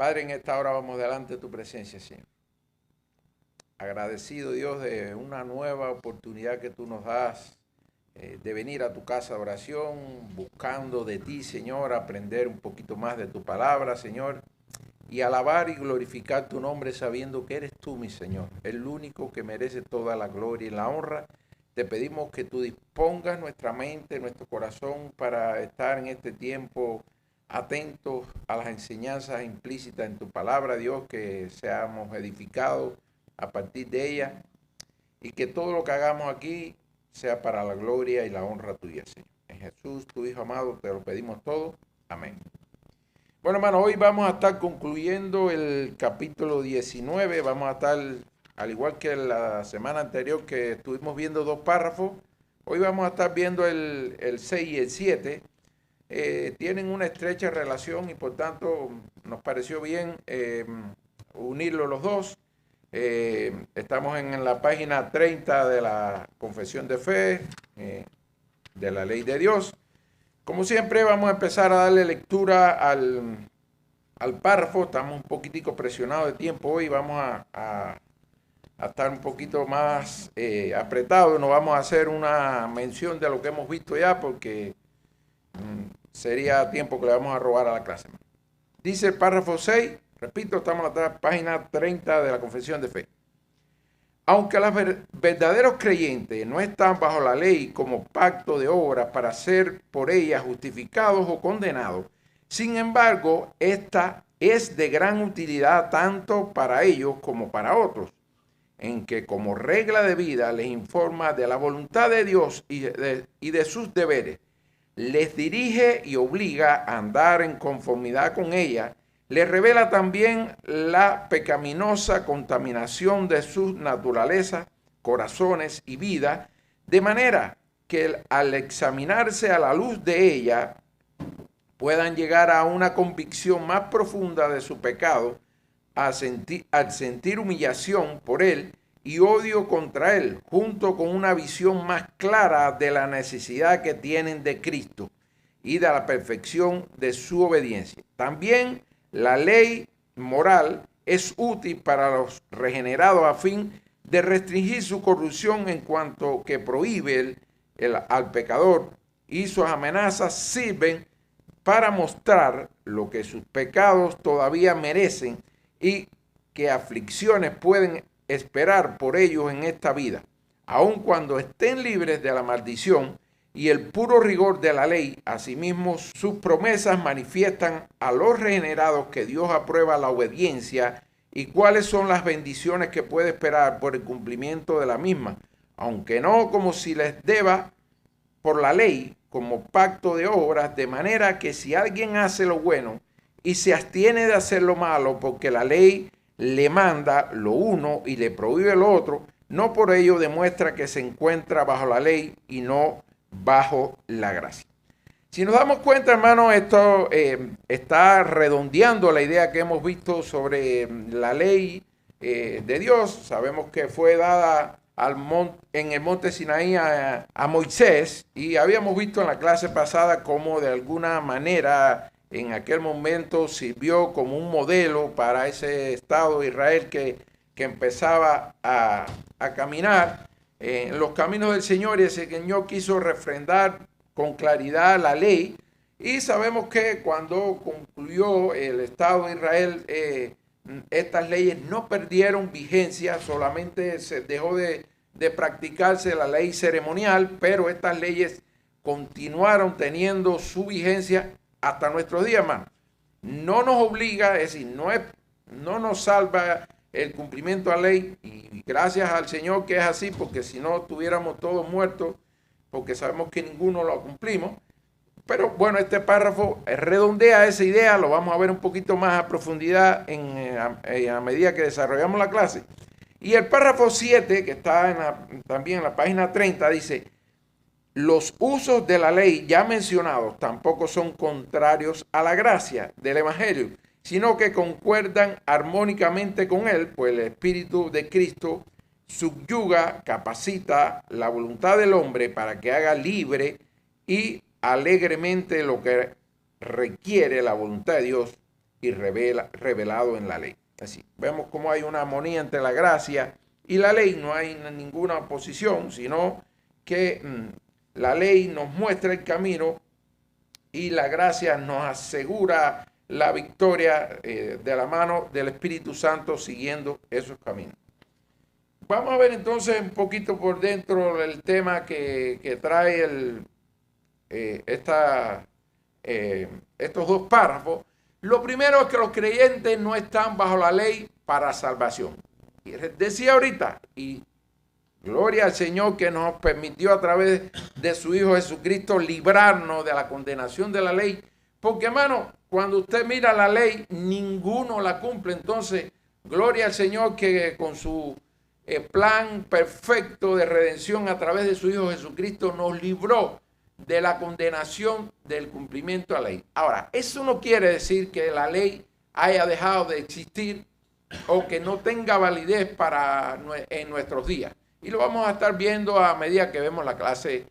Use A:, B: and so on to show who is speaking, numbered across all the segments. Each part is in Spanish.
A: Padre, en esta hora vamos delante de tu presencia, Señor. Agradecido, Dios, de una nueva oportunidad que tú nos das de venir a tu casa de oración, buscando de ti, Señor, aprender un poquito más de tu palabra, Señor, y alabar y glorificar tu nombre sabiendo que eres tú, mi Señor, el único que merece toda la gloria y la honra. Te pedimos que tú dispongas nuestra mente, nuestro corazón para estar en este tiempo atentos a las enseñanzas implícitas en tu palabra, Dios, que seamos edificados a partir de ella y que todo lo que hagamos aquí sea para la gloria y la honra tuya, Señor. En Jesús, tu Hijo amado, te lo pedimos todo. Amén. Bueno, hermano, hoy vamos a estar concluyendo el capítulo 19. Vamos a estar, al igual que la semana anterior que estuvimos viendo 2 párrafos, hoy vamos a estar viendo el 6 y el 7. Tienen una estrecha relación y por tanto nos pareció bien unirlos los dos. Estamos en la página 30 de la Confesión de Fe, de la Ley de Dios. Como siempre, vamos a empezar a darle lectura al párrafo. Estamos un poquitico presionados de tiempo hoy. Vamos a estar un poquito más apretados. No vamos a hacer una mención de lo que hemos visto ya porque sería tiempo que le vamos a robar a la clase. Dice el párrafo 6, repito, estamos en la página 30 de la Confesión de Fe. Aunque los verdaderos creyentes no están bajo la ley como pacto de obras para ser por ella justificados o condenados, sin embargo, esta es de gran utilidad tanto para ellos como para otros, en que como regla de vida les informa de la voluntad de Dios y de sus deberes, les dirige y obliga a andar en conformidad con ella, les revela también la pecaminosa contaminación de sus naturalezas, corazones y vida, de manera que al examinarse a la luz de ella, puedan llegar a una convicción más profunda de su pecado, al sentir humillación por él y odio contra él, junto con una visión más clara de la necesidad que tienen de Cristo y de la perfección de su obediencia. También la ley moral es útil para los regenerados a fin de restringir su corrupción en cuanto que prohíbe al pecador, y sus amenazas sirven para mostrar lo que sus pecados todavía merecen y qué aflicciones pueden esperar por ellos en esta vida, aun cuando estén libres de la maldición y el puro rigor de la ley. Asimismo, sus promesas manifiestan a los regenerados que Dios aprueba la obediencia y cuáles son las bendiciones que puede esperar por el cumplimiento de la misma, aunque no como si les deba por la ley, como pacto de obras, de manera que si alguien hace lo bueno y se abstiene de hacer lo malo, porque la ley le manda lo uno y le prohíbe lo otro, no por ello demuestra que se encuentra bajo la ley y no bajo la gracia. Si nos damos cuenta, hermano, esto está redondeando la idea que hemos visto sobre la ley de Dios. Sabemos que fue dada en el monte Sinaí a Moisés, y habíamos visto en la clase pasada cómo de alguna manera en aquel momento sirvió como un modelo para ese Estado de Israel que empezaba a caminar en los caminos del Señor, y el Señor quiso refrendar con claridad la ley. Y sabemos que cuando concluyó el Estado de Israel, estas leyes no perdieron vigencia, solamente se dejó de practicarse la ley ceremonial, pero estas leyes continuaron teniendo su vigencia hasta nuestros días, hermano. No nos obliga, es decir, no nos salva el cumplimiento de la ley, y gracias al Señor que es así, porque si no estuviéramos todos muertos, porque sabemos que ninguno lo cumplimos. Pero bueno, este párrafo redondea esa idea, lo vamos a ver un poquito más a profundidad a medida que desarrollamos la clase. Y el párrafo 7, que está también en la página 30, dice: los usos de la ley ya mencionados tampoco son contrarios a la gracia del Evangelio, sino que concuerdan armónicamente con él, pues el Espíritu de Cristo subyuga, capacita la voluntad del hombre para que haga libre y alegremente lo que requiere la voluntad de Dios, y revelado en la ley. Así, vemos cómo hay una armonía entre la gracia y la ley. No hay ninguna oposición, sino que la ley nos muestra el camino y la gracia nos asegura la victoria de la mano del Espíritu Santo siguiendo esos caminos. Vamos a ver entonces un poquito por dentro el tema que trae estos dos párrafos. Lo primero es que los creyentes no están bajo la ley para salvación. Y decía ahorita, y gloria al Señor que nos permitió a través de su Hijo Jesucristo librarnos de la condenación de la ley. Porque, hermano, cuando usted mira la ley, ninguno la cumple. Entonces, gloria al Señor que con su plan perfecto de redención a través de su Hijo Jesucristo nos libró de la condenación del cumplimiento de la ley. Ahora, eso no quiere decir que la ley haya dejado de existir o que no tenga validez en nuestros días. Y lo vamos a estar viendo a medida que vemos la clase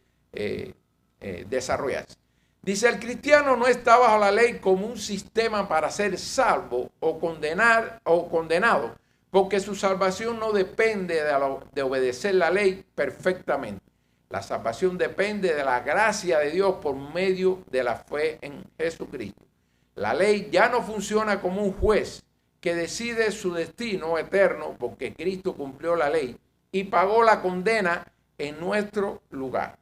A: desarrollarse. Dice, el cristiano no está bajo la ley como un sistema para ser salvo o condenado, porque su salvación no depende de obedecer la ley perfectamente. La salvación depende de la gracia de Dios por medio de la fe en Jesucristo. La ley ya no funciona como un juez que decide su destino eterno porque Cristo cumplió la ley y pagó la condena en nuestro lugar.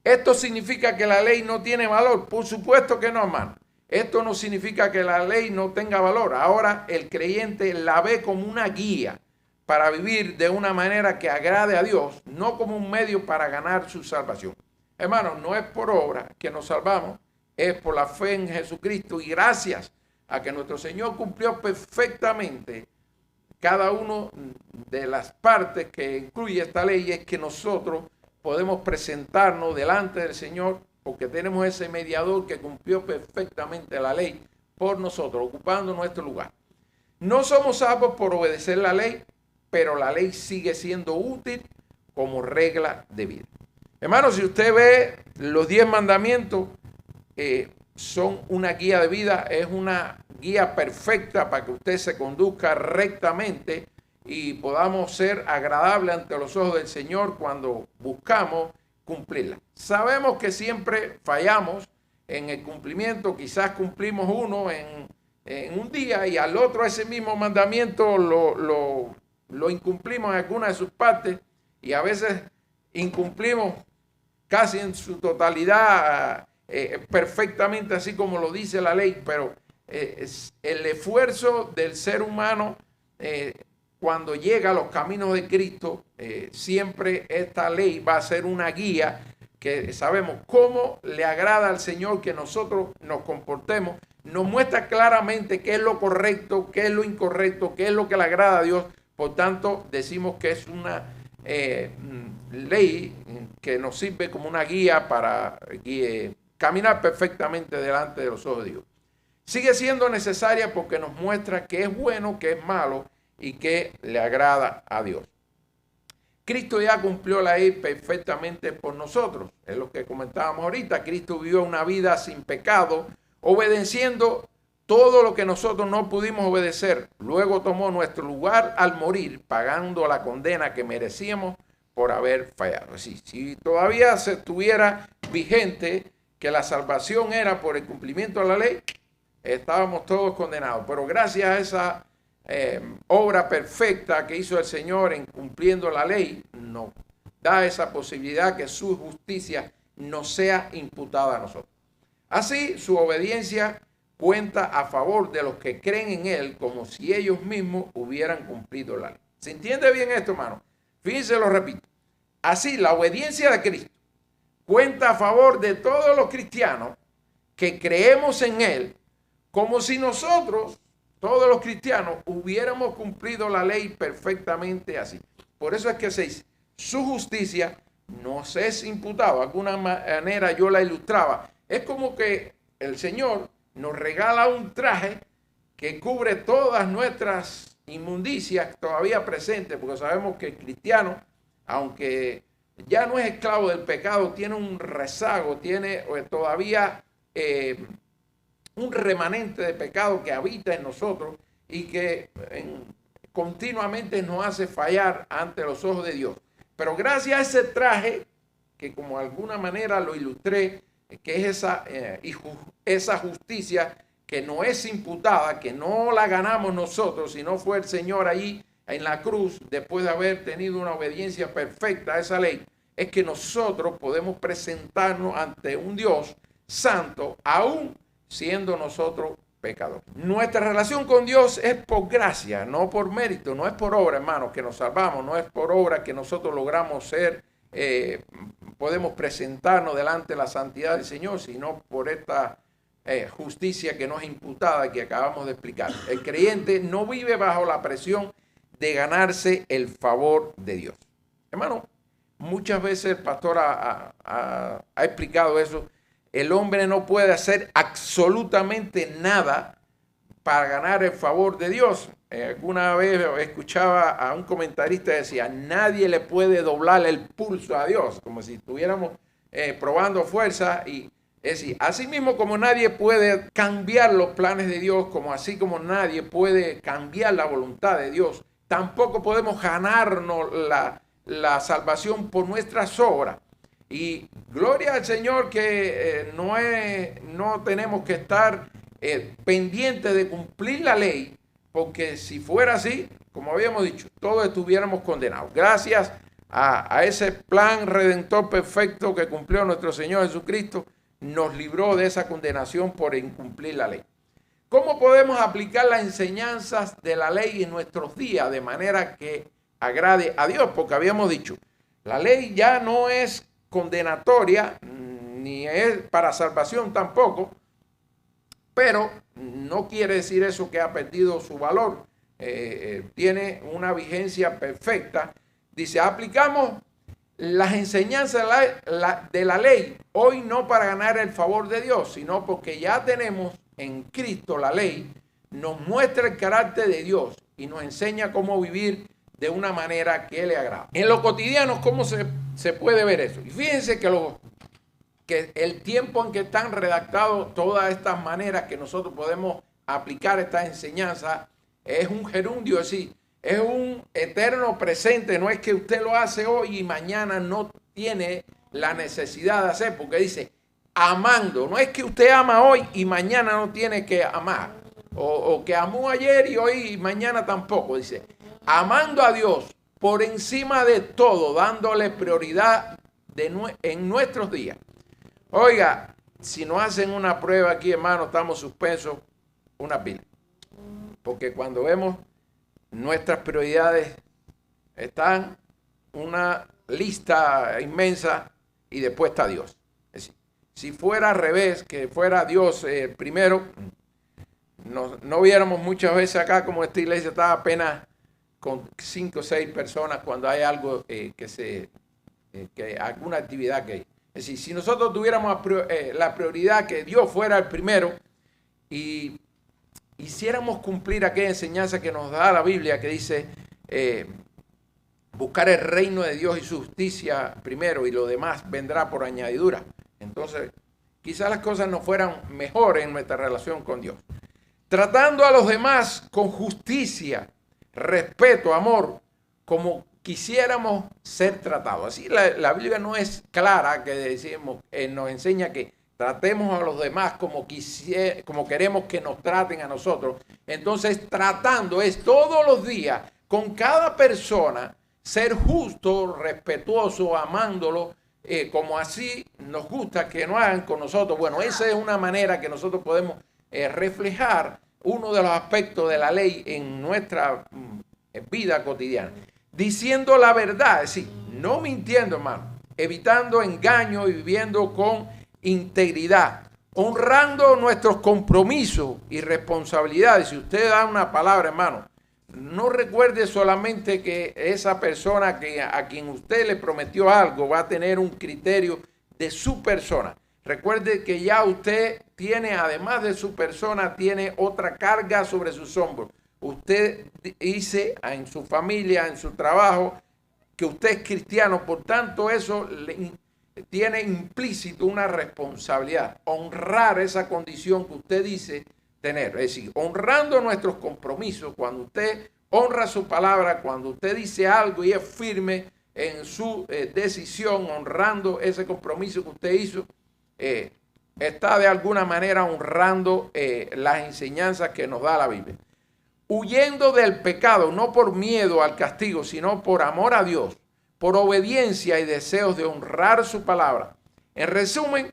A: ¿Esto significa que la ley no tiene valor? Por supuesto que no, hermano. Esto no significa que la ley no tenga valor. Ahora el creyente la ve como una guía para vivir de una manera que agrade a Dios, no como un medio para ganar su salvación. Hermano, no es por obra que nos salvamos, es por la fe en Jesucristo y gracias a que nuestro Señor cumplió perfectamente cada una de las partes que incluye esta ley, es que nosotros podemos presentarnos delante del Señor porque tenemos ese mediador que cumplió perfectamente la ley por nosotros, ocupando nuestro lugar. No somos salvos por obedecer la ley, pero la ley sigue siendo útil como regla de vida. Hermano, si usted ve los 10 mandamientos, son una guía de vida, es una guía perfecta para que usted se conduzca rectamente y podamos ser agradables ante los ojos del Señor cuando buscamos cumplirla. Sabemos que siempre fallamos en el cumplimiento, quizás cumplimos uno en un día y al otro ese mismo mandamiento lo incumplimos en alguna de sus partes y a veces incumplimos casi en su totalidad perfectamente así como lo dice la ley, pero el esfuerzo del ser humano cuando llega a los caminos de Cristo, siempre esta ley va a ser una guía que sabemos cómo le agrada al Señor que nosotros nos comportemos, nos muestra claramente qué es lo correcto, qué es lo incorrecto, qué es lo que le agrada a Dios. Por tanto, decimos que es una ley que nos sirve como una guía para caminar perfectamente delante de los ojos de Dios. Sigue siendo necesaria porque nos muestra qué es bueno, qué es malo y qué le agrada a Dios. Cristo ya cumplió la ley perfectamente por nosotros. Es lo que comentábamos ahorita. Cristo vivió una vida sin pecado, obedeciendo todo lo que nosotros no pudimos obedecer. Luego tomó nuestro lugar al morir, pagando la condena que merecíamos por haber fallado. Así, si todavía se estuviera vigente que la salvación era por el cumplimiento de la ley, estábamos todos condenados. Pero gracias a esa obra perfecta que hizo el Señor en cumpliendo la ley, nos da esa posibilidad que su justicia nos sea imputada a nosotros. Así, su obediencia cuenta a favor de los que creen en Él como si ellos mismos hubieran cumplido la ley. ¿Se entiende bien esto, hermano? Fíjense, lo repito. Así, la obediencia de Cristo cuenta a favor de todos los cristianos que creemos en Él como si nosotros, todos los cristianos, hubiéramos cumplido la ley perfectamente así. Por eso es que se dice, su justicia nos es imputada. De alguna manera yo la ilustraba. Es como que el Señor nos regala un traje que cubre todas nuestras inmundicias todavía presentes, porque sabemos que el cristiano, aunque ya no es esclavo del pecado, tiene un rezago, tiene todavía un remanente de pecado que habita en nosotros y que continuamente nos hace fallar ante los ojos de Dios. Pero gracias a ese traje, que como de alguna manera lo ilustré, que es esa justicia que no es imputada, que no la ganamos nosotros, sino fue el Señor ahí en la cruz, después de haber tenido una obediencia perfecta a esa ley, es que nosotros podemos presentarnos ante un Dios santo, aún siendo nosotros pecadores. Nuestra relación con Dios es por gracia, no por mérito, no es por obra, hermanos, que nos salvamos, no es por obra que nosotros logramos ser, podemos presentarnos delante de la santidad del Señor, sino por esta justicia que nos es imputada, que acabamos de explicar. El creyente no vive bajo la presión de ganarse el favor de Dios. Hermano, muchas veces el pastor ha explicado eso. El hombre no puede hacer absolutamente nada para ganar el favor de Dios. Alguna vez escuchaba a un comentarista que decía, nadie le puede doblar el pulso a Dios, como si estuviéramos probando fuerza. Y es decir, así mismo como nadie puede cambiar los planes de Dios, como así como nadie puede cambiar la voluntad de Dios, tampoco podemos ganarnos la salvación por nuestras obras. Y gloria al Señor que no tenemos que estar pendientes de cumplir la ley, porque si fuera así, como habíamos dicho, todos estuviéramos condenados. Gracias a ese plan redentor perfecto que cumplió nuestro Señor Jesucristo, nos libró de esa condenación por incumplir la ley. ¿Cómo podemos aplicar las enseñanzas de la ley en nuestros días de manera que agrade a Dios? Porque habíamos dicho, la ley ya no es condenatoria, ni es para salvación tampoco, pero no quiere decir eso que ha perdido su valor. Tiene una vigencia perfecta. Dice, aplicamos las enseñanzas de la ley hoy no para ganar el favor de Dios, sino porque ya tenemos en Cristo la ley, nos muestra el carácter de Dios y nos enseña cómo vivir de una manera que le agrada. En lo cotidiano, ¿cómo se puede ver eso? Y fíjense que el tiempo en que están redactadas todas estas maneras que nosotros podemos aplicar estas enseñanzas es un gerundio, es decir, es un eterno presente. No es que usted lo hace hoy y mañana no tiene la necesidad de hacer, porque dice amando. No es que usted ama hoy y mañana no tiene que amar, o que amó ayer y hoy y mañana tampoco. Dice amando a Dios por encima de todo, dándole prioridad en nuestros días. Oiga, si nos hacen una prueba aquí, hermano, estamos suspensos una pila. Porque cuando vemos nuestras prioridades, están una lista inmensa y después está Dios. Es decir, si fuera al revés, que fuera Dios primero, no viéramos muchas veces acá como esta iglesia está apenas con 5 o 6 personas cuando hay algo que alguna actividad que hay. Es decir, si nosotros tuviéramos la prioridad que Dios fuera el primero y hiciéramos cumplir aquella enseñanza que nos da la Biblia que dice buscar el reino de Dios y su justicia primero y lo demás vendrá por añadidura, entonces quizás las cosas no fueran mejores en nuestra relación con Dios. Tratando a los demás con justicia, respeto, amor, como quisiéramos ser tratados. Así la Biblia no es clara, que decimos, nos enseña que tratemos a los demás como queremos que nos traten a nosotros. Entonces, tratando es todos los días con cada persona, ser justo, respetuoso, amándolo, como así nos gusta que nos hagan con nosotros. Bueno, esa es una manera que nosotros podemos reflejar uno de los aspectos de la ley en nuestra vida cotidiana. Diciendo la verdad, es decir, no mintiendo, hermano, evitando engaño y viviendo con integridad, honrando nuestros compromisos y responsabilidades. Si usted da una palabra, hermano, no recuerde solamente que esa persona a quien usted le prometió algo va a tener un criterio de su persona. Recuerde que ya usted tiene, además de su persona, tiene otra carga sobre sus hombros. Usted dice en su familia, en su trabajo, que usted es cristiano, por tanto eso tiene implícito una responsabilidad, honrar esa condición que usted dice tener. Es decir, honrando nuestros compromisos, cuando usted honra su palabra, cuando usted dice algo y es firme en su decisión, honrando ese compromiso que usted hizo, está de alguna manera honrando las enseñanzas que nos da la Biblia. Huyendo del pecado, no por miedo al castigo, sino por amor a Dios, por obediencia y deseos de honrar su palabra. En resumen,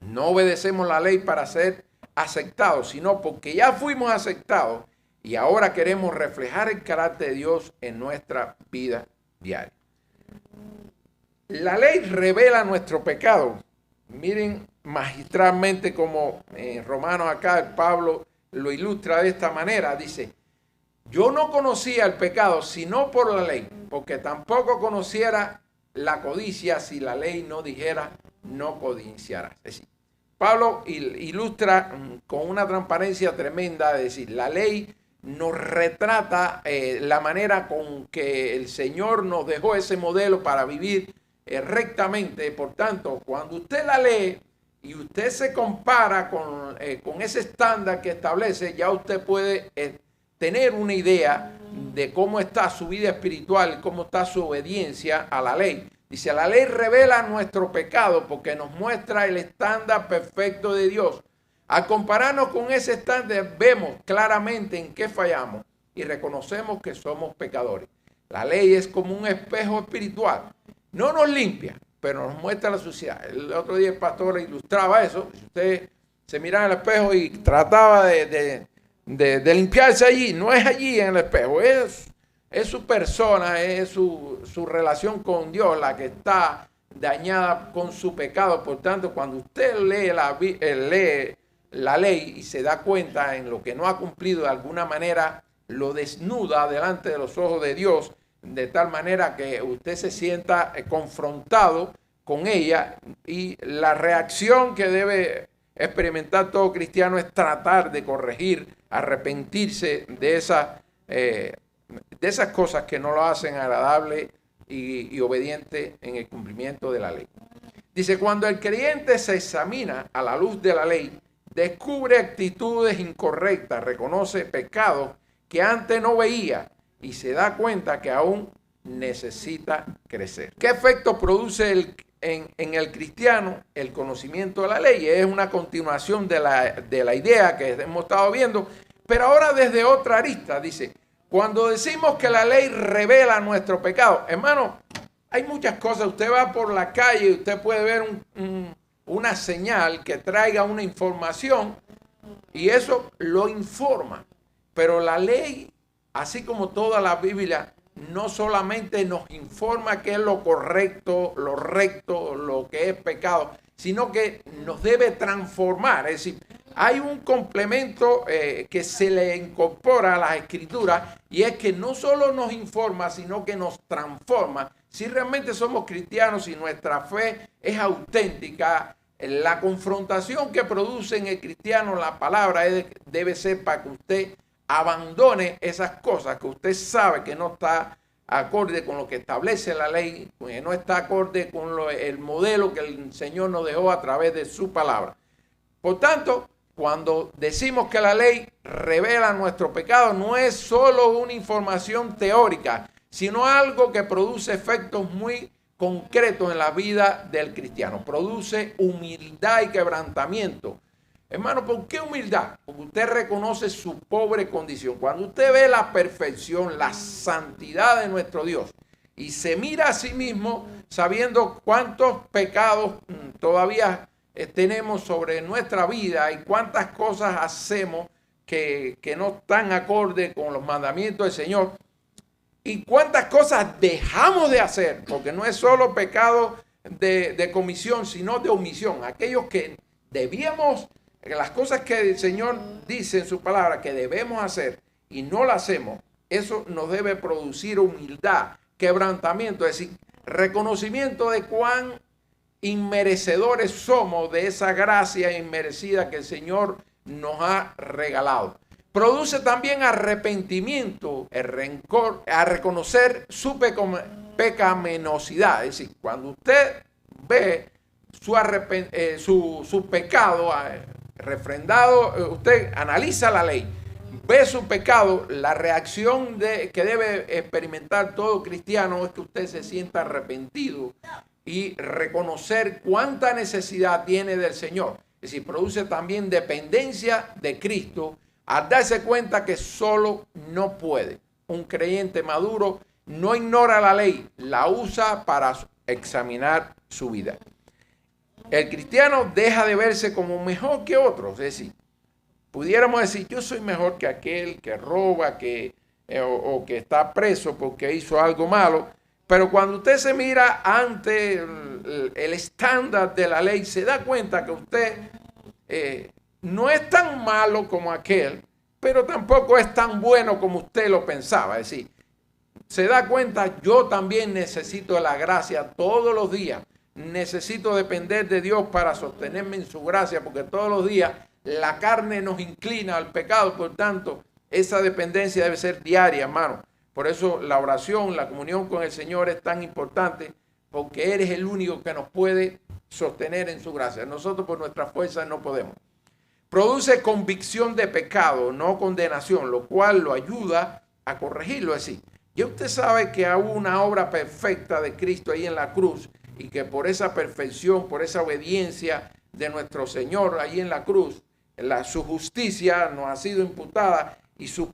A: no obedecemos la ley para ser aceptados, sino porque ya fuimos aceptados y ahora queremos reflejar el carácter de Dios en nuestra vida diaria. La ley revela nuestro pecado. Miren magistralmente como en Romanos acá Pablo lo ilustra de esta manera. Dice, yo no conocía el pecado sino por la ley, porque tampoco conociera la codicia si la ley no dijera no codiciarás. Es decir, Pablo ilustra con una transparencia tremenda, es decir, la ley nos retrata la manera con que el Señor nos dejó ese modelo para vivir rectamente. Por tanto, cuando usted la lee y usted se compara con ese estándar que establece, ya usted puede tener una idea de cómo está su vida espiritual, cómo está su obediencia a la ley. Dice, la ley revela nuestro pecado porque nos muestra el estándar perfecto de Dios. Al compararnos con ese estándar, vemos claramente en qué fallamos y reconocemos que somos pecadores. La ley es como un espejo espiritual. No nos limpia, pero nos muestra la suciedad. El otro día el pastor ilustraba eso. Si usted se miraba en el espejo y trataba de limpiarse allí, no es allí en el espejo, es su persona, es su relación con Dios la que está dañada con su pecado. Por tanto, cuando usted lee la ley y se da cuenta en lo que no ha cumplido, de alguna manera lo desnuda delante de los ojos de Dios, de tal manera que usted se sienta confrontado con ella, y la reacción que debe experimentar todo cristiano es tratar de corregir, arrepentirse de esas cosas que no lo hacen agradable y obediente en el cumplimiento de la ley. Dice, cuando el creyente se examina a la luz de la ley, descubre actitudes incorrectas, reconoce pecados que antes no veía y se da cuenta que aún necesita crecer. ¿Qué efecto produce en el cristiano el conocimiento de la ley? Es una continuación de la idea que hemos estado viendo, pero ahora desde otra arista. Dice, cuando decimos que la ley revela nuestro pecado, hermano, hay muchas cosas. Usted va por la calle y usted puede ver una señal que traiga una información y eso lo informa. Pero la ley, así como toda la Biblia, no solamente nos informa qué es lo correcto, lo recto, lo que es pecado, sino que nos debe transformar. Es decir, hay un complemento que se le incorpora a las escrituras, y es que no solo nos informa, sino que nos transforma. Si realmente somos cristianos y nuestra fe es auténtica, la confrontación que produce en el cristiano la palabra debe ser para que usted abandone esas cosas que usted sabe que no está acorde con lo que establece la ley, que no está acorde con el modelo que el Señor nos dejó a través de su palabra. Por tanto, cuando decimos que la ley revela nuestro pecado, no es solo una información teórica, sino algo que produce efectos muy concretos en la vida del cristiano. Produce humildad y quebrantamiento. Hermano, ¿por qué humildad? Porque usted reconoce su pobre condición. Cuando usted ve la perfección, la santidad de nuestro Dios y se mira a sí mismo sabiendo cuántos pecados todavía tenemos sobre nuestra vida y cuántas cosas hacemos que no están acorde con los mandamientos del Señor, y cuántas cosas dejamos de hacer, porque no es solo pecado de comisión, sino de omisión. Aquellos que debíamos, las cosas que el Señor dice en su palabra que debemos hacer y no las hacemos, eso nos debe producir humildad, quebrantamiento, es decir, reconocimiento de cuán inmerecedores somos de esa gracia inmerecida que el Señor nos ha regalado. Produce también arrepentimiento, el rencor, a reconocer su pecaminosidad. Es decir, cuando usted ve su pecado refrendado, usted analiza la ley, ve su pecado, la reacción que debe experimentar todo cristiano es que usted se sienta arrepentido y reconocer cuánta necesidad tiene del Señor. Es decir, produce también dependencia de Cristo al darse cuenta que solo no puede. Un creyente maduro no ignora la ley, la usa para examinar su vida. El cristiano deja de verse como mejor que otros, es decir, pudiéramos decir, yo soy mejor que aquel que roba, o que está preso porque hizo algo malo. Pero cuando usted se mira ante el estándar de la ley, se da cuenta que usted no es tan malo como aquel, pero tampoco es tan bueno como usted lo pensaba. Es decir, se da cuenta, yo también necesito la gracia todos los días. Necesito depender de Dios para sostenerme en su gracia, porque todos los días la carne nos inclina al pecado. Por tanto, esa dependencia debe ser diaria, hermano. Por eso la oración, la comunión con el Señor es tan importante, porque eres el único que nos puede sostener en su gracia. Nosotros por nuestra fuerza no podemos. Produce convicción de pecado, no condenación, lo cual lo ayuda a corregirlo. Es decir, ya usted sabe que hubo una obra perfecta de Cristo ahí en la cruz, y que por esa perfección, por esa obediencia de nuestro Señor ahí en la cruz, su justicia nos ha sido imputada y sus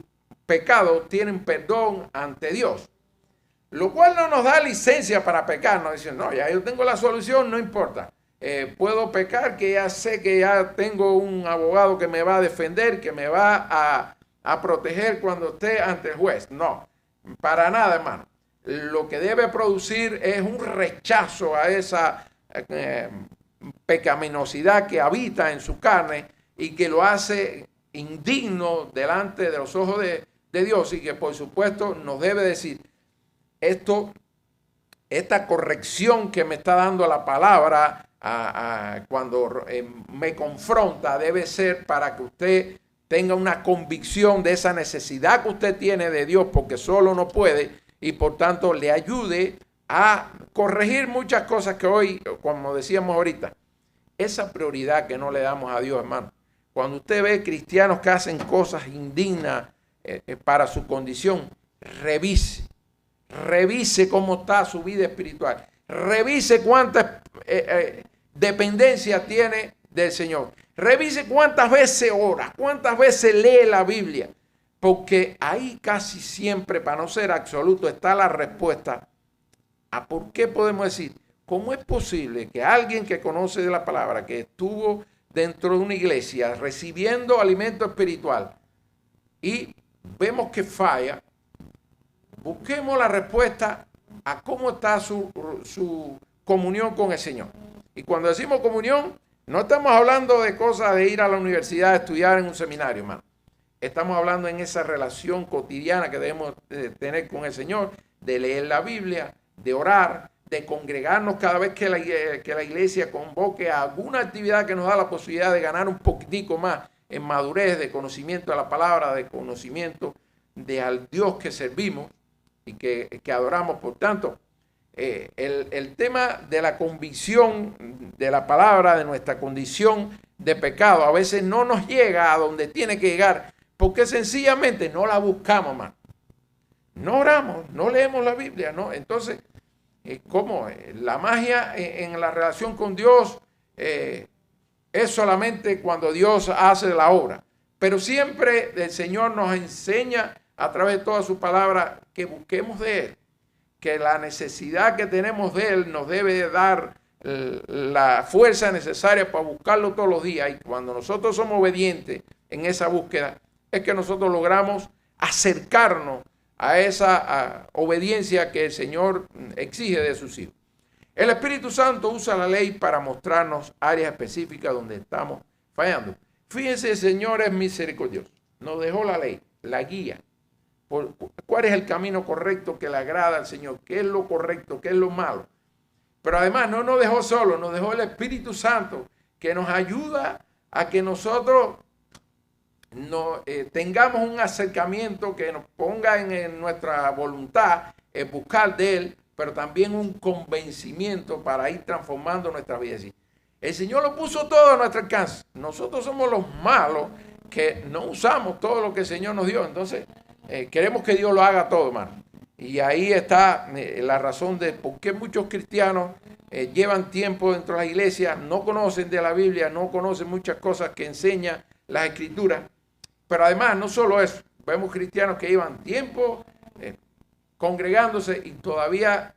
A: pecados tienen perdón ante Dios. Lo cual no nos da licencia para pecar. Nos dicen, no, ya yo tengo la solución, no importa. Puedo pecar, que ya sé que ya tengo un abogado que me va a defender, que me va a proteger cuando esté ante el juez. No, para nada, hermano. Lo que debe producir es un rechazo a esa pecaminosidad que habita en su carne y que lo hace indigno delante de los ojos de Dios, y que por supuesto nos debe decir esta corrección que me está dando la palabra cuando me confronta debe ser para que usted tenga una convicción de esa necesidad que usted tiene de Dios, porque solo no puede, y por tanto le ayude a corregir muchas cosas que hoy, como decíamos ahorita, esa prioridad que no le damos a Dios, hermano. Cuando usted ve cristianos que hacen cosas indignas para su condición, revise cómo está su vida espiritual, revise cuánta dependencia tiene del Señor, revise cuántas veces ora, cuántas veces lee la Biblia. Porque ahí casi siempre, para no ser absoluto, está la respuesta a por qué podemos decir, ¿cómo es posible que alguien que conoce de la palabra, que estuvo dentro de una iglesia recibiendo alimento espiritual y vemos que falla, busquemos la respuesta a cómo está su comunión con el Señor? Y cuando decimos comunión, no estamos hablando de cosas de ir a la universidad a estudiar en un seminario, hermano. Estamos hablando en esa relación cotidiana que debemos tener con el Señor, de leer la Biblia, de orar, de congregarnos cada vez que la iglesia convoque a alguna actividad que nos da la posibilidad de ganar un poquitico más en madurez, de conocimiento de la palabra, de conocimiento de al Dios que servimos y que adoramos. Por tanto, el tema de la convicción de la palabra, de nuestra condición de pecado, a veces no nos llega a donde tiene que llegar, porque sencillamente no la buscamos, más. No oramos, no leemos la Biblia, ¿no? Entonces, ¿cómo? La magia en la relación con Dios es solamente cuando Dios hace la obra. Pero siempre el Señor nos enseña a través de toda su palabra que busquemos de Él, que la necesidad que tenemos de Él nos debe dar la fuerza necesaria para buscarlo todos los días. Y cuando nosotros somos obedientes en esa búsqueda, es que nosotros logramos acercarnos a esa obediencia que el Señor exige de sus hijos. El Espíritu Santo usa la ley para mostrarnos áreas específicas donde estamos fallando. Fíjense, el Señor es misericordioso. Nos dejó la ley, la guía. ¿Cuál es el camino correcto que le agrada al Señor? ¿Qué es lo correcto? ¿Qué es lo malo? Pero además no nos dejó solo, nos dejó el Espíritu Santo, que nos ayuda a que nosotros tengamos un acercamiento que nos ponga en nuestra voluntad buscar de Él, pero también un convencimiento para ir transformando nuestra vida. El Señor lo puso todo a nuestro alcance. Nosotros somos los malos que no usamos todo lo que el Señor nos dio. Entonces, queremos que Dios lo haga todo, hermano. Y ahí está la razón de por qué muchos cristianos llevan tiempo dentro de la iglesia, no conocen de la Biblia, no conocen muchas cosas que enseña las Escrituras. Pero además, no solo eso, vemos cristianos que llevan tiempo congregándose y todavía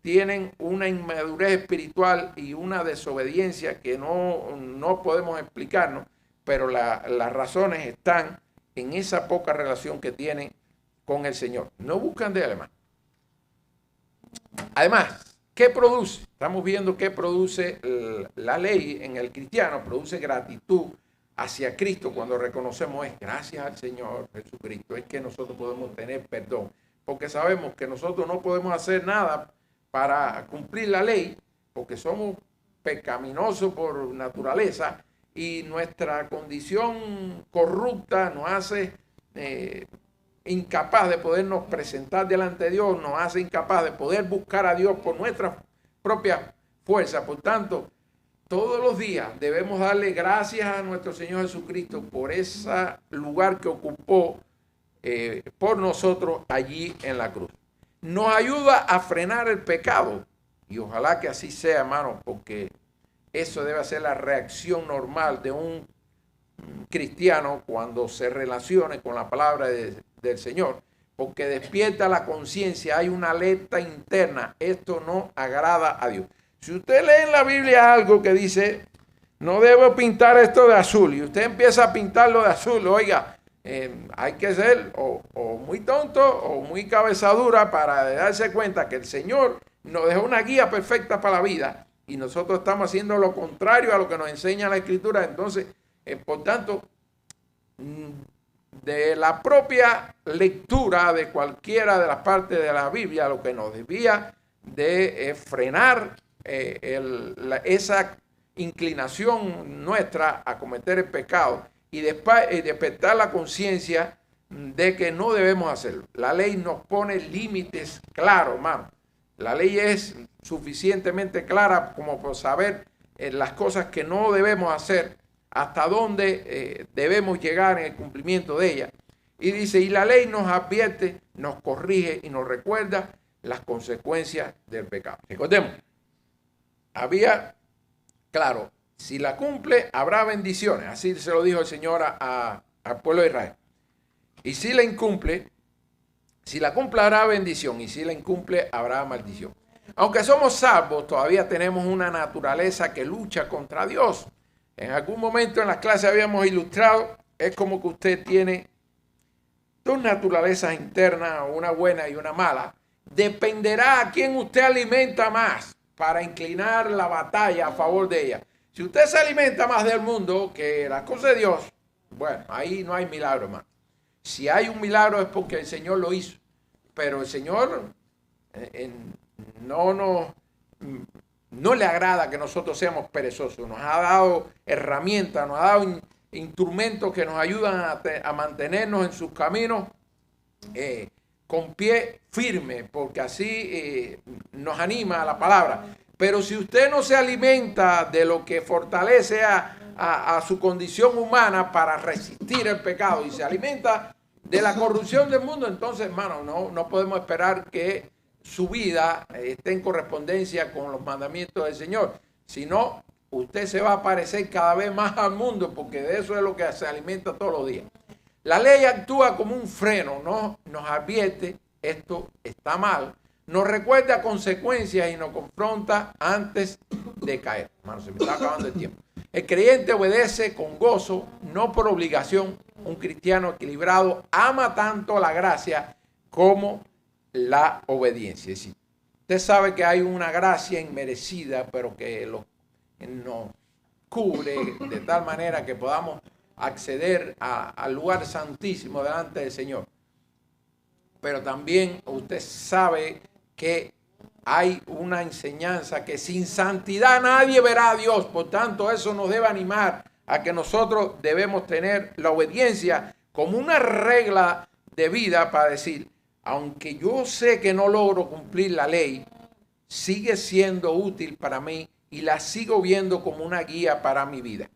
A: tienen una inmadurez espiritual y una desobediencia que no podemos explicarnos, pero las razones están en esa poca relación que tienen con el Señor. No buscan de él, hermano. Además, ¿qué produce? Estamos viendo qué produce la ley en el cristiano. Produce gratitud hacia Cristo cuando reconocemos es gracias al Señor Jesucristo. Es que nosotros podemos tener perdón. Porque sabemos que nosotros no podemos hacer nada para cumplir la ley, porque somos pecaminosos por naturaleza y nuestra condición corrupta nos hace incapaz de podernos presentar delante de Dios, nos hace incapaz de poder buscar a Dios por nuestra propia fuerza. Por tanto, todos los días debemos darle gracias a nuestro Señor Jesucristo por ese lugar que ocupó por nosotros allí en la cruz. Nos ayuda a frenar el pecado y ojalá que así sea, hermano, porque eso debe ser la reacción normal de un cristiano cuando se relacione con la palabra del Señor, porque despierta la conciencia, hay una alerta interna, esto no agrada a Dios. Si usted lee en la Biblia algo que dice, no debo pintar esto de azul, y usted empieza a pintarlo de azul, oiga, hay que ser o muy tonto o muy cabezadura para darse cuenta que el Señor nos dejó una guía perfecta para la vida y nosotros estamos haciendo lo contrario a lo que nos enseña la Escritura. Entonces, por tanto, de la propia lectura de cualquiera de las partes de la Biblia, lo que nos debía de frenar esa inclinación nuestra a cometer el pecado y despertar la conciencia de que no debemos hacerlo. La ley nos pone límites claros, hermano. La ley es suficientemente clara como por saber las cosas que no debemos hacer, hasta dónde debemos llegar en el cumplimiento de ella. Y dice, y la ley nos advierte, nos corrige y nos recuerda las consecuencias del pecado. Recordemos, había, claro, si la cumple, habrá bendiciones. Así se lo dijo el Señor al pueblo de Israel. Y si la incumple, si la cumple habrá bendición y si la incumple habrá maldición. Aunque somos salvos, todavía tenemos una naturaleza que lucha contra Dios. En algún momento en las clases habíamos ilustrado, es como que usted tiene dos naturalezas internas, una buena y una mala. Dependerá a quién usted alimenta más para inclinar la batalla a favor de ella. Si usted se alimenta más del mundo que las cosas de Dios, bueno, ahí no hay milagro, hermano. Si hay un milagro es porque el Señor lo hizo. Pero el Señor no le agrada que nosotros seamos perezosos. Nos ha dado herramientas, nos ha dado instrumentos que nos ayudan a mantenernos en sus caminos con pie firme, porque así nos anima la palabra. Pero si usted no se alimenta de lo que fortalece a su condición humana para resistir el pecado y se alimenta de la corrupción del mundo, entonces, hermano, no podemos esperar que su vida esté en correspondencia con los mandamientos del Señor. Si no, usted se va a parecer cada vez más al mundo, porque de eso es lo que se alimenta todos los días. La ley actúa como un freno, ¿no? Nos advierte, esto está mal, nos recuerda consecuencias y nos confronta antes de caer. Hermano, se me está acabando el tiempo. El creyente obedece con gozo, no por obligación. Un cristiano equilibrado ama tanto la gracia como la obediencia. Es decir, usted sabe que hay una gracia inmerecida, pero que nos cubre de tal manera que podamos acceder al lugar santísimo delante del Señor. Pero también usted sabe que hay una enseñanza que sin santidad nadie verá a Dios. Por tanto, eso nos debe animar a que nosotros debemos tener la obediencia como una regla de vida para decir, aunque yo sé que no logro cumplir la ley, sigue siendo útil para mí y la sigo viendo como una guía para mi vida.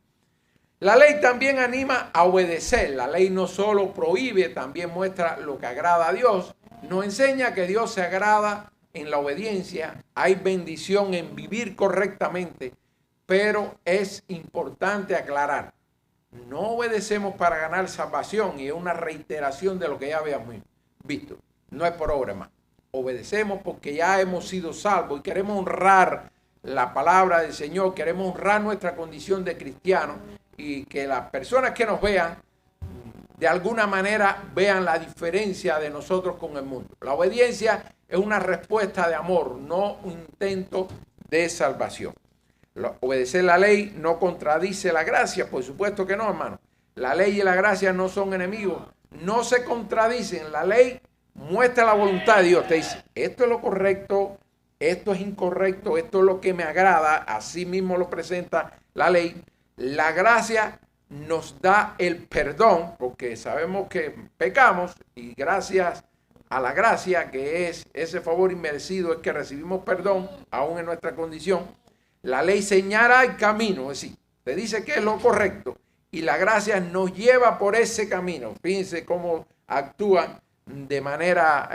A: La ley también anima a obedecer. La ley no solo prohíbe, también muestra lo que agrada a Dios. Nos enseña que Dios se agrada en la obediencia. Hay bendición en vivir correctamente, pero es importante aclarar. No obedecemos para ganar salvación y es una reiteración de lo que ya habíamos visto. No es por obra más. Obedecemos porque ya hemos sido salvos y queremos honrar la palabra del Señor, queremos honrar nuestra condición de cristiano y que las personas que nos vean de alguna manera vean la diferencia de nosotros con el mundo. La obediencia es una respuesta de amor, no un intento de salvación. Obedecer la ley no contradice la gracia, por supuesto que no, hermano. La ley y la gracia no son enemigos, no se contradicen. La ley muestra la voluntad de Dios, te dice, esto es lo correcto, esto es incorrecto, esto es lo que me agrada, así mismo lo presenta la ley. La gracia nos da el perdón, porque sabemos que pecamos y gracias a la gracia, que es ese favor inmerecido, es que recibimos perdón, aún en nuestra condición. La ley señala el camino, es decir, te dice que es lo correcto y la gracia nos lleva por ese camino. Fíjense cómo actúan de manera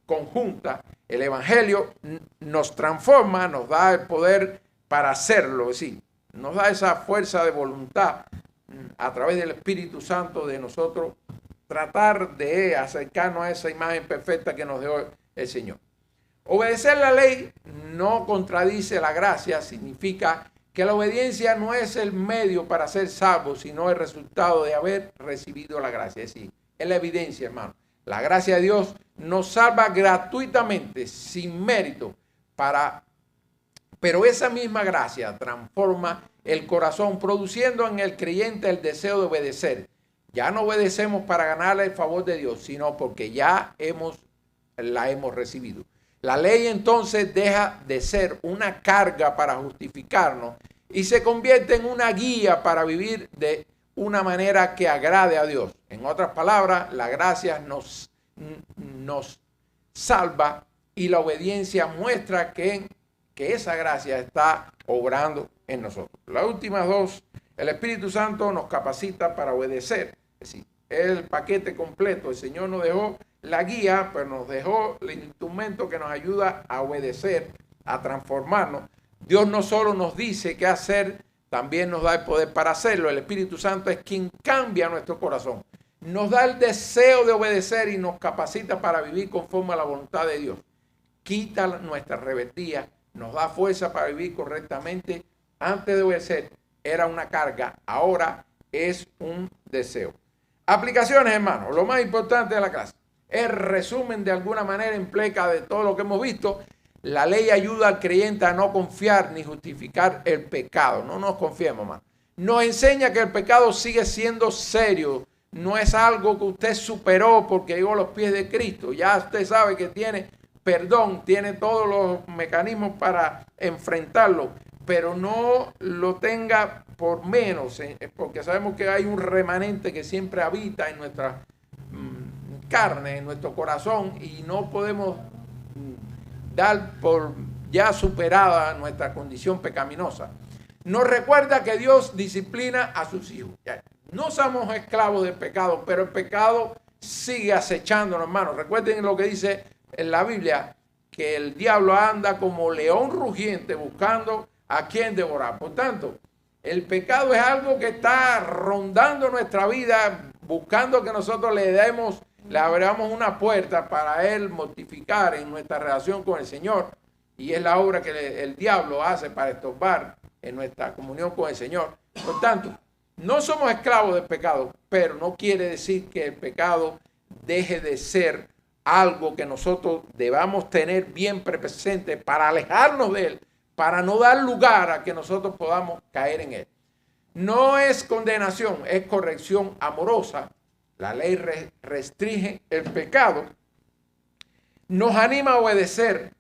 A: conjunta. El Evangelio nos transforma, nos da el poder para hacerlo, es decir, nos da esa fuerza de voluntad a través del Espíritu Santo de nosotros tratar de acercarnos a esa imagen perfecta que nos dio el Señor. Obedecer la ley no contradice la gracia, significa que la obediencia no es el medio para ser salvo, sino el resultado de haber recibido la gracia. Es decir, es la evidencia, hermano. La gracia de Dios nos salva gratuitamente, sin mérito, pero esa misma gracia transforma el corazón, produciendo en el creyente el deseo de obedecer. Ya no obedecemos para ganarle el favor de Dios, sino porque ya la hemos recibido. La ley entonces deja de ser una carga para justificarnos y se convierte en una guía para vivir de una manera que agrade a Dios. En otras palabras, la gracia nos salva y la obediencia muestra que esa gracia está obrando en nosotros. Las últimas dos, el Espíritu Santo nos capacita para obedecer. Es decir, el paquete completo. El Señor nos dejó la guía, pero nos dejó el instrumento que nos ayuda a obedecer, a transformarnos. Dios no solo nos dice qué hacer, también nos da el poder para hacerlo. El Espíritu Santo es quien cambia nuestro corazón. Nos da el deseo de obedecer y nos capacita para vivir conforme a la voluntad de Dios. Quita nuestra rebeldía, nos da fuerza para vivir correctamente. Antes de obedecer era una carga, ahora es un deseo. Aplicaciones, hermanos. Lo más importante de la clase. El resumen de alguna manera implica de todo lo que hemos visto. La ley ayuda al creyente a no confiar ni justificar el pecado. No nos confiemos, hermano. Nos enseña que el pecado sigue siendo serio. No es algo que usted superó porque llegó a los pies de Cristo. Ya usted sabe que tiene perdón, tiene todos los mecanismos para enfrentarlo, pero no lo tenga por menos, porque sabemos que hay un remanente que siempre habita en nuestra carne, en nuestro corazón, y no podemos dar por ya superada nuestra condición pecaminosa. Nos recuerda que Dios disciplina a sus hijos. No somos esclavos del pecado, pero el pecado sigue acechándonos, hermanos. Recuerden lo que dice en la Biblia, que el diablo anda como león rugiente buscando a quien devorar. Por tanto, el pecado es algo que está rondando nuestra vida, buscando que nosotros le abramos una puerta para él mortificar en nuestra relación con el Señor. Y es la obra que el diablo hace para estorbar en nuestra comunión con el Señor. Por tanto, no somos esclavos del pecado, pero no quiere decir que el pecado deje de ser algo que nosotros debamos tener bien presente para alejarnos de él, para no dar lugar a que nosotros podamos caer en él. No es condenación, es corrección amorosa. La ley restringe el pecado, nos anima a obedecer,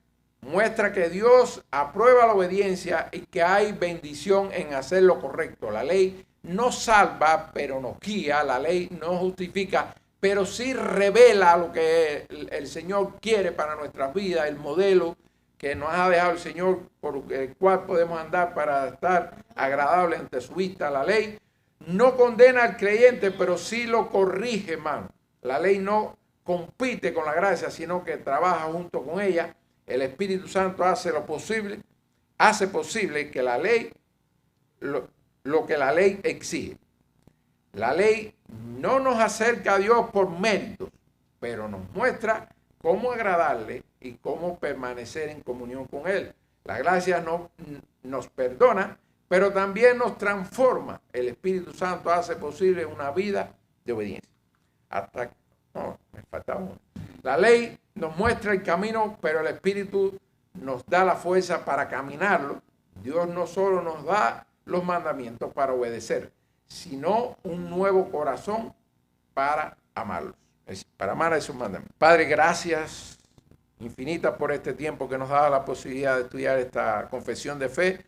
A: muestra que Dios aprueba la obediencia y que hay bendición en hacer lo correcto. La ley no salva, pero nos guía. La ley no justifica, pero sí revela lo que el Señor quiere para nuestras vidas, el modelo que nos ha dejado el Señor, por el cual podemos andar para estar agradables ante su vista. La ley no condena al creyente, pero sí lo corrige, hermano. La ley no compite con la gracia, sino que trabaja junto con ella. El Espíritu Santo hace posible que la ley, lo que la ley exige. La ley no nos acerca a Dios por méritos, pero nos muestra cómo agradarle y cómo permanecer en comunión con Él. La gracia nos perdona, pero también nos transforma. El Espíritu Santo hace posible una vida de obediencia. Me faltaba uno. La ley nos muestra el camino, pero el Espíritu nos da la fuerza para caminarlo. Dios no solo nos da los mandamientos para obedecer, sino un nuevo corazón para amarlos, para amar a esos mandamientos. Padre, gracias infinitas por este tiempo que nos da la posibilidad de estudiar esta confesión de fe,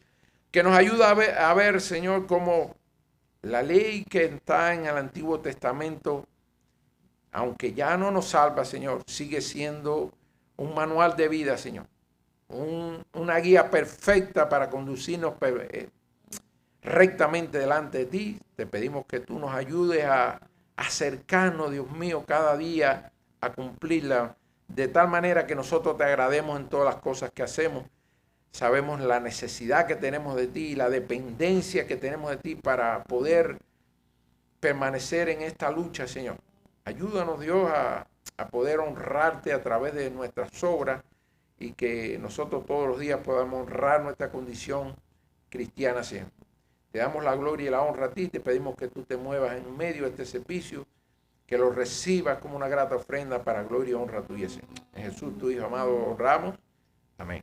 A: que nos ayuda a ver, Señor, cómo la ley que está en el Antiguo Testamento, aunque ya no nos salva, Señor, sigue siendo un manual de vida, Señor, una guía perfecta para conducirnos rectamente delante de ti. Te pedimos que tú nos ayudes a acercarnos, Dios mío, cada día a cumplirla, de tal manera que nosotros te agrademos en todas las cosas que hacemos. Sabemos la necesidad que tenemos de ti y la dependencia que tenemos de ti para poder permanecer en esta lucha, Señor. Ayúdanos, Dios, a poder honrarte a través de nuestras obras y que nosotros todos los días podamos honrar nuestra condición cristiana siempre. Te damos la gloria y la honra a ti. Te pedimos que tú te muevas en medio de este servicio, que lo recibas como una grata ofrenda para gloria y honra tuya, Señor. En Jesús, tu Hijo amado, honramos. Amén.